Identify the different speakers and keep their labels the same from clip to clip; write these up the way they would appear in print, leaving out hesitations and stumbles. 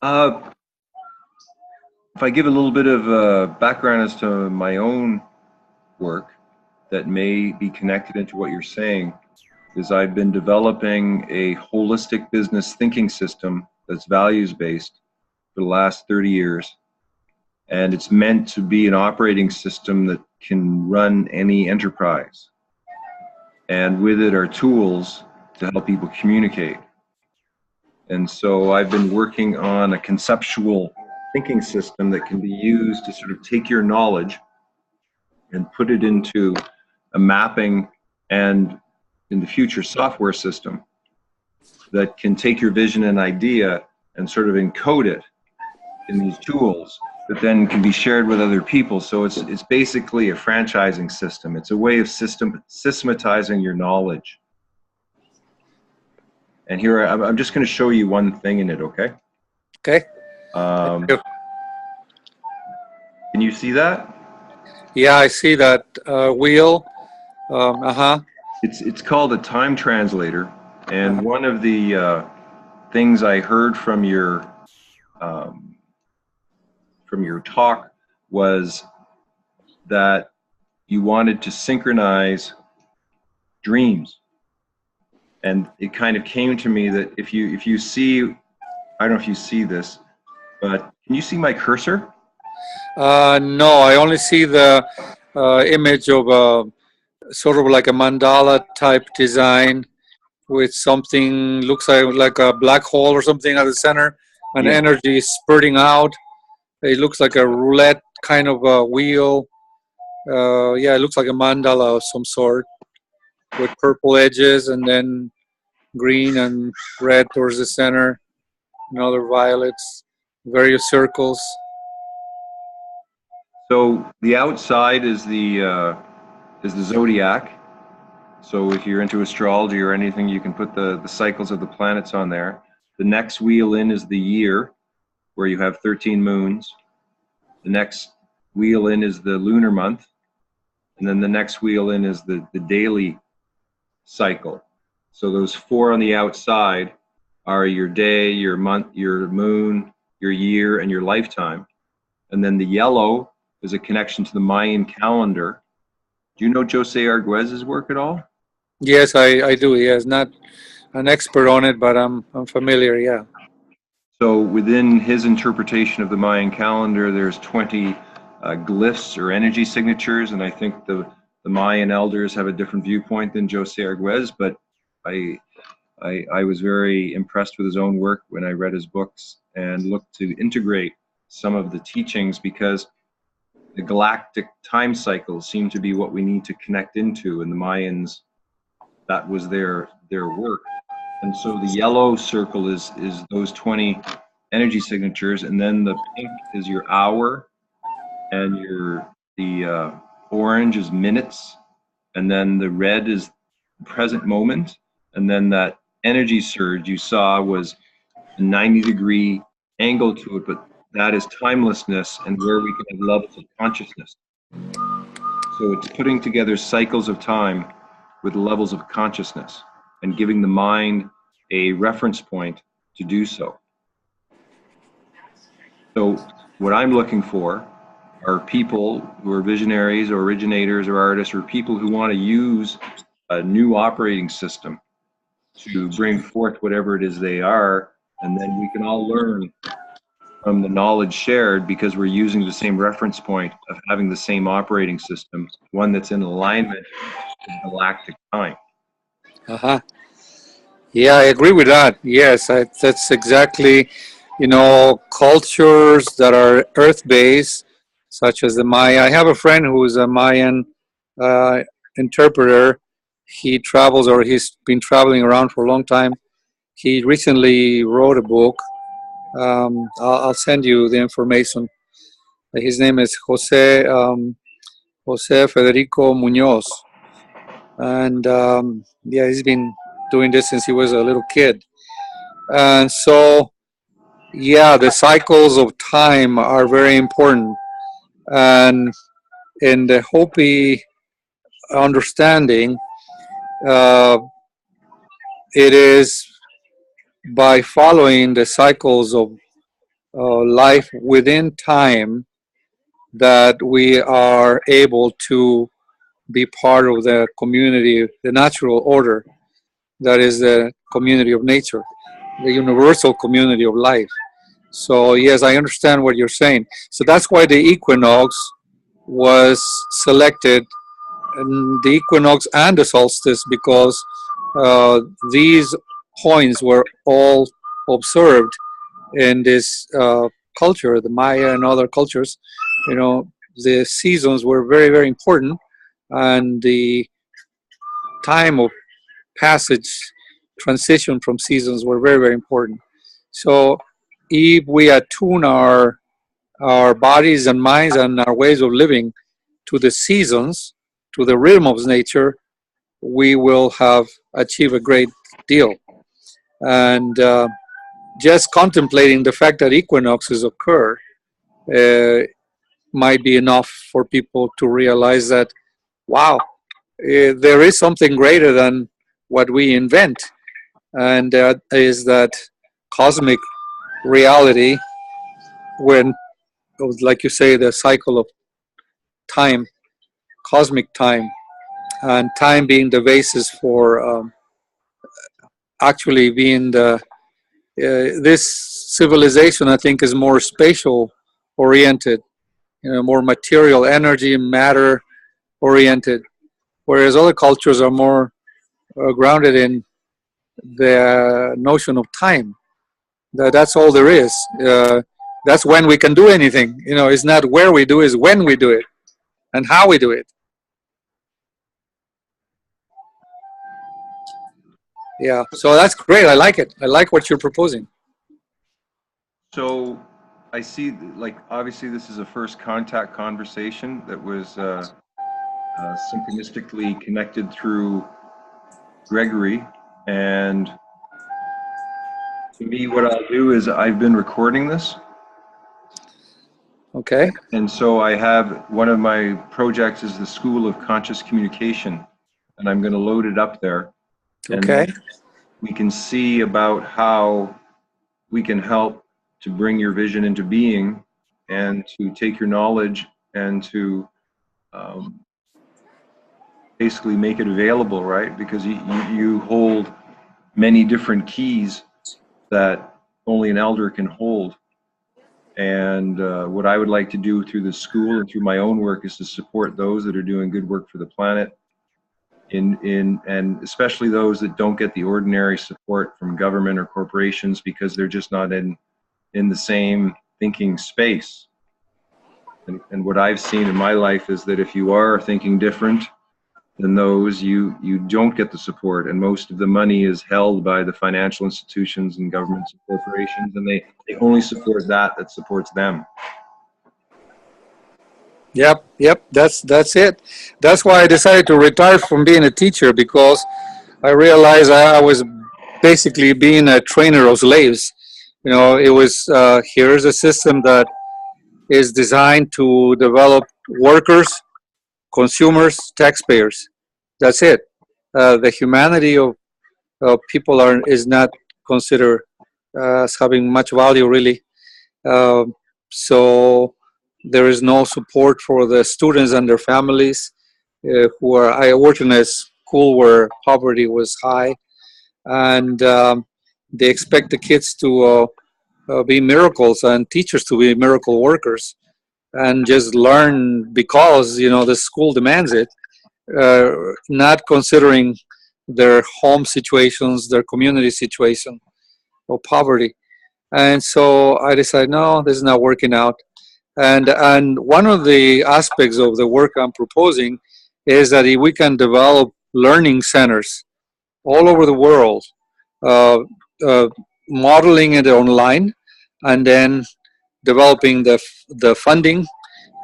Speaker 1: Uh, if I give a little bit of background as to my own work that may be connected into what you're saying, is I've been developing a holistic business thinking system that's values based for the last 30 years. And it's meant to be an operating system that can run any enterprise. And with it are tools to help people communicate. And so I've been working on a conceptual thinking system that can be used to sort of take your knowledge and put it into a mapping and, in the future, software system that can take your vision and idea and sort of encode it in these tools that then can be shared with other people. So it's basically a franchising system. It's a way of systematizing your knowledge. And here I'm just going to show you one thing in it, okay?
Speaker 2: Okay.
Speaker 1: Can you see that?
Speaker 2: Yeah, I see that wheel.
Speaker 1: It's called a Time Translator, and one of the things I heard from your talk was that you wanted to synchronize dreams, and it kind of came to me that if you see, I don't know if you see this, but can you see my cursor?
Speaker 2: No, I only see the image of sort of like a mandala type design with something looks like a black hole or something at the center, and
Speaker 1: Yeah.
Speaker 2: energy is spurting out. It looks like a roulette kind of a wheel. Yeah, it looks like a mandala of some sort with purple edges and then green and red towards the center, and other violets, various circles.
Speaker 1: So the outside is the zodiac. So if you're into astrology or anything, you can put the cycles of the planets on there. The next wheel in is the year, where you have 13 moons. The next wheel in is the lunar month. And then the next wheel in is the daily cycle. So those four on the outside are your day, your month, your moon, your year, and your lifetime. And then the yellow is a connection to the Mayan calendar. Do you know Jose Arguez's work at all?
Speaker 2: Yes, I do. Yes, not an expert on it, but I'm familiar. Yeah.
Speaker 1: So within his interpretation of the Mayan calendar, there's 20 glyphs or energy signatures, and I think the Mayan elders have a different viewpoint than Jose Arguez, but I was very impressed with his own work when I read his books and looked to integrate some of the teachings, because the galactic time cycles seem to be what we need to connect into, and the Mayans, that was their work. And so the yellow circle is those 20 energy signatures, and then the pink is your hour, and the orange is minutes, and then the red is the present moment, and then that energy surge you saw was a 90-degree angle to it, but that is timelessness and where we can have levels of consciousness. So it's putting together cycles of time with levels of consciousness and giving the mind a reference point to do so. So what I'm looking for are people who are visionaries or originators or artists or people who want to use a new operating system to bring forth whatever it is they are, and then we can all learn from the knowledge shared because we're using the same reference point of having the same operating system, one that's in alignment with galactic time.
Speaker 2: Yeah, I agree with that. Yes, that's exactly, cultures that are earth-based, such as the Maya. I have a friend who is a Mayan uh, interpreter. He travels, or he's been traveling around for a long time. He recently wrote a book. I'll send you the information. His name is Jose Federico Munoz, and yeah, he's been doing this since he was a little kid. And so, yeah, the cycles of time are very important. And in the Hopi understanding, uh, it is by following the cycles of life within time that we are able to be part of the community, the natural order that is the community of nature, the universal community of life. So yes, I understand what you're saying. So that's why the equinox was selected, and the equinox and the solstice, because uh, these points were all observed in this culture, the Maya and other cultures. You know, the seasons were very, very important, and the time of passage, transition from seasons were very, very important. So if we attune our bodies and minds and our ways of living to the seasons, to the rhythm of nature, we will have achieved a great deal. And just contemplating the fact that equinoxes occur uh, might be enough for people to realize that, wow, there is something greater than what we invent, and that is that cosmic reality, when, like you say, the cycle of time, cosmic time, and time being the basis for actually being the this civilization, I think, is more spatial oriented, you know, more material, energy, matter oriented, whereas other cultures are more grounded in the notion of time. That's all there is. That's when we can do anything. You know, it's not where we do, it's when we do it and how we do it. Yeah, so that's great. I like it. I like what you're proposing.
Speaker 1: So I see, like, obviously this is a first contact conversation that was synchronistically connected through Gregory. And to me, what I'll do is I've been recording this.
Speaker 2: Okay.
Speaker 1: And so I have, one of my projects is the School of Conscious Communication, and I'm going to load it up there. And
Speaker 2: Okay.
Speaker 1: we can see about how we can help to bring your vision into being and to take your knowledge and to basically make it available, right? Because you hold many different keys that only an elder can hold. And what I would like to do through the school and through my own work is to support those that are doing good work for the planet, and especially those that don't get the ordinary support from government or corporations because they're just not in the same thinking space. And what I've seen in my life is that if you are thinking different than those, you don't get the support, and most of the money is held by the financial institutions and governments and corporations, and they only support that supports them.
Speaker 2: Yep. Yep. That's it. That's why I decided to retire from being a teacher, because I realized I was basically being a trainer of slaves. You know, it was here's a system that is designed to develop workers, consumers, taxpayers. That's it. The humanity of people is not considered as having much value, really. Um, so there is no support for the students and their families who are. I worked in a school where poverty was high, and they expect the kids to be miracles and teachers to be miracle workers and just learn because the school demands it, not considering their home situations, their community situation, or poverty. And so I decided, no, this is not working out. And one of the aspects of the work I'm proposing is that if we can develop learning centers all over the world, uh, uh, modeling it online, and then developing the funding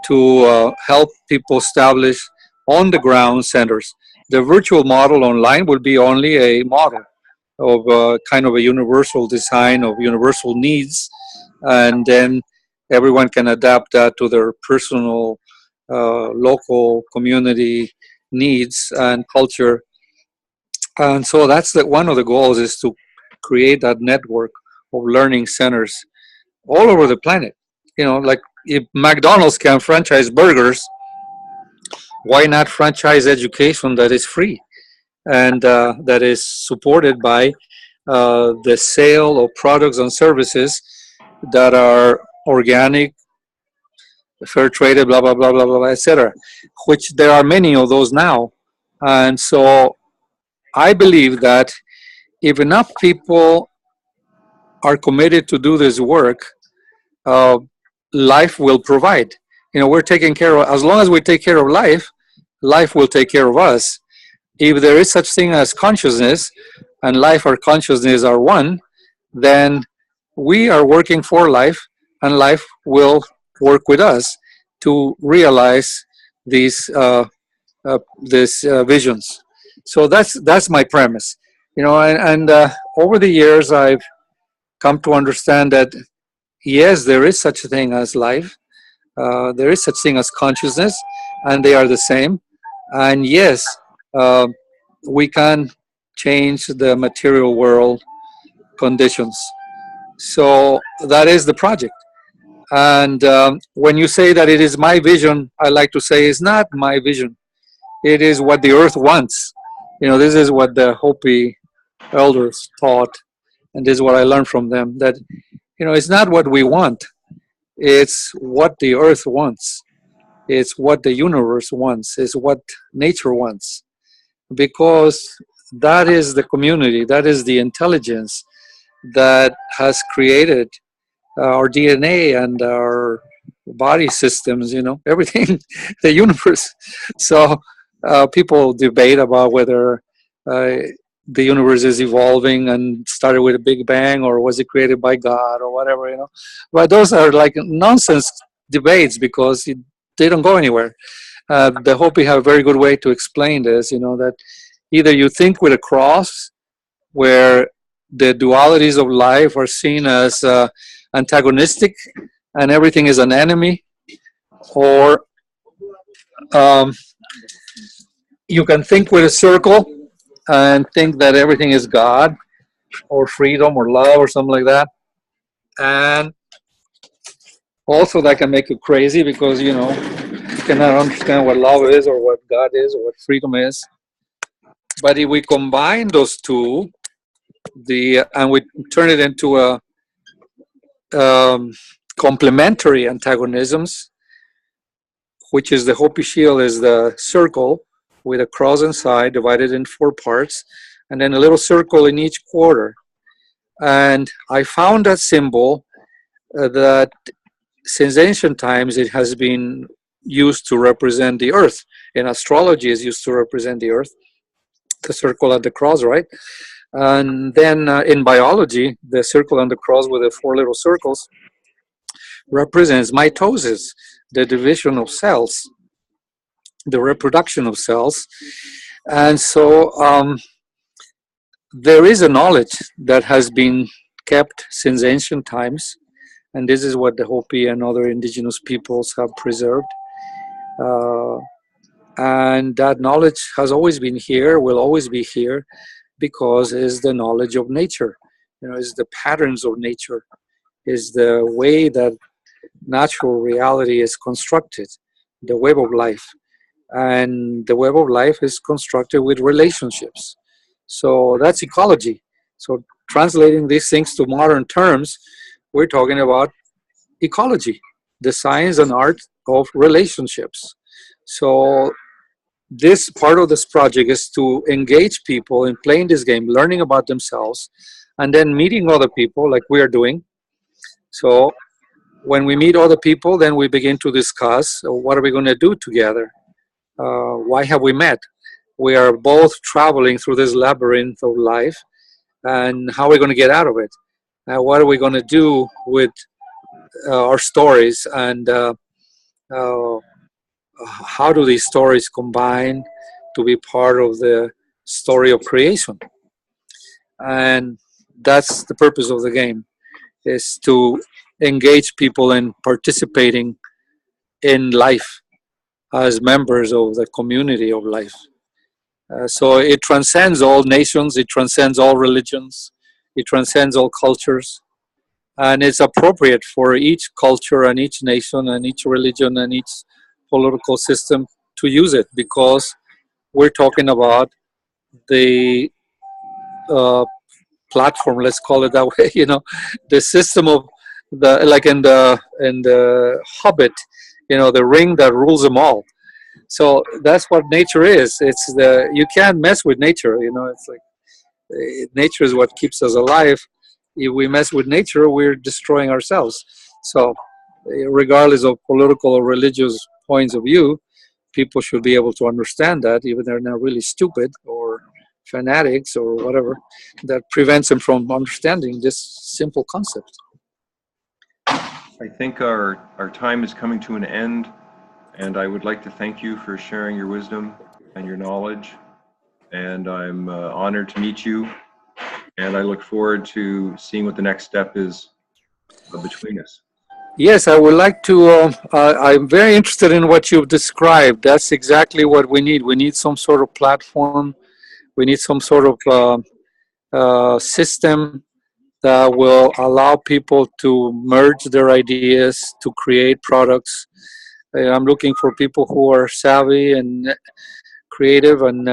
Speaker 2: to help people establish on the ground centers. The virtual model online will be only a model of kind of a universal design of universal needs, and then everyone can adapt that to their personal, local community needs and culture. And so that's one of the goals, is to create that network of learning centers all over the planet. Like if McDonald's can franchise burgers, why not franchise education that is free and that is supported by the sale of products and services that are organic, fair traded, blah blah blah blah blah, etc. Which there are many of those now, and so I believe that if enough people are committed to do this work, uh, life will provide. We're taking care of, as long as we take care of life, life will take care of us. If there is such thing as consciousness, and life or consciousness are one, then we are working for life, and life will work with us to realize these visions. So that's my premise. And over the years, I've come to understand that yes, there is such a thing as life. There is such thing as consciousness, and they are the same. And yes, uh, we can change the material world conditions. So that is the project. And when you say that it is my vision, I like to say it's not my vision. It is what the earth wants. This is what the Hopi elders taught, and this is what I learned from them, that, it's not what we want. It's what the earth wants. It's what the universe wants. It's what nature wants. Because that is the community, that is the intelligence that has created our DNA and our body systems, everything, the universe. So people debate about whether the universe is evolving and started with a big bang, or was it created by God, or whatever, But those are like nonsense debates, because they don't go anywhere. The Hopi have a very good way to explain this, that either you think with a cross, where the dualities of life are seen as antagonistic and everything is an enemy, or you can think with a circle and think that everything is God or freedom or love or something like that. And also that can make you crazy, because you cannot understand what love is or what God is or what freedom is. But if we combine those two, and we turn it into a complementary antagonisms, which is the Hopi shield is the circle with a cross inside divided in 4 parts, and then a little circle in each quarter. And I found that symbol that since ancient times it has been used to represent the earth. In astrology is used to represent the earth, the circle and the cross, right? And then in biology, the circle and the cross with the 4 little circles represents mitosis, the division of cells, the reproduction of cells. And so there is a knowledge that has been kept since ancient times, and this is what the Hopi and other indigenous peoples have preserved. And that knowledge has always been here, will always be here, because it's the knowledge of nature. It's the patterns of nature, is the way that natural reality is constructed, the web of life. And the web of life is constructed with relationships. So that's ecology. So translating these things to modern terms, we're talking about ecology, the science and art of relationships. So this part of this project is to engage people in playing this game, learning about themselves, and then meeting other people like we are doing. So when we meet other people, then we begin to discuss what are we going to do together? Why have we met? We are both traveling through this labyrinth of life, and how are we going to get out of it? What are we going to do with our stories, and how do these stories combine to be part of the story of creation? And that's the purpose of the game, is to engage people in participating in life as members of the community of life. So it transcends all nations, it transcends all religions, It transcends all cultures, and it's appropriate for each culture and each nation and each religion and each political system to use it, because we're talking about the uh, platform, let's call it that way, the system of the, like in the Hobbit, the ring that rules them all. So that's what nature is. You can't mess with nature. It's like nature is what keeps us alive. If we mess with nature, we're destroying ourselves. So regardless of political or religious points of view, people should be able to understand that, even if they're not really stupid or fanatics or whatever, that prevents them from understanding this simple concept.
Speaker 1: I think our time is coming to an end, and I would like to thank you for sharing your wisdom and your knowledge. And I'm honored to meet you, and I look forward to seeing what the next step is between us.
Speaker 2: Yes, I would like to. I'm very interested in what you've described. That's exactly what we need. We need some sort of platform. We need some sort of system that will allow people to merge their ideas to create products. I'm looking for people who are savvy and creative and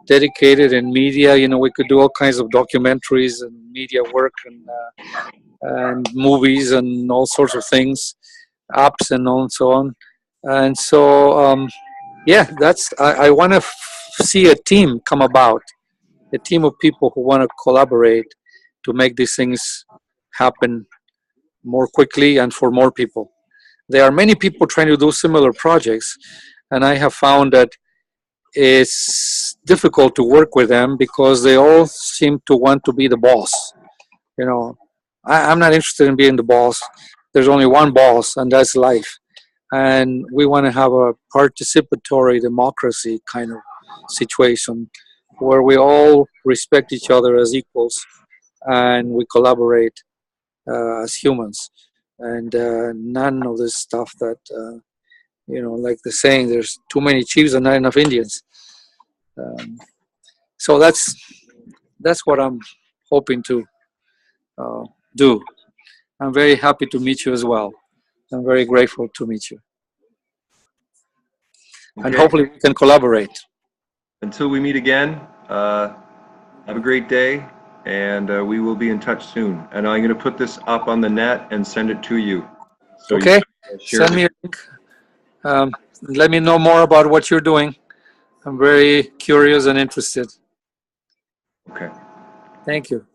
Speaker 2: dedicated in media. We could do all kinds of documentaries and media work and movies and all sorts of things, apps and so on. And so, yeah, I want to see a team come about, a team of people who want to collaborate to make these things happen more quickly and for more people. There are many people trying to do similar projects, and I have found that it's difficult to work with them because they all seem to want to be the boss. I'm not interested in being the boss. There's only one boss, and that's life. And we want to have a participatory democracy kind of situation where we all respect each other as equals and we collaborate as humans. And none of this stuff that, like the saying, there's too many chiefs and not enough Indians. So that's what I'm hoping to do. I'm very happy to meet you as well. I'm very grateful to meet you.
Speaker 1: Okay.
Speaker 2: And hopefully we can collaborate.
Speaker 1: Until we meet again, have a great day, and we will be in touch soon. And I'm going to put this up on the net and send it to you. So
Speaker 2: okay,
Speaker 1: share
Speaker 2: send me a link. Let me know more about what you're doing. I'm very curious and interested.
Speaker 1: Okay.
Speaker 2: Thank you.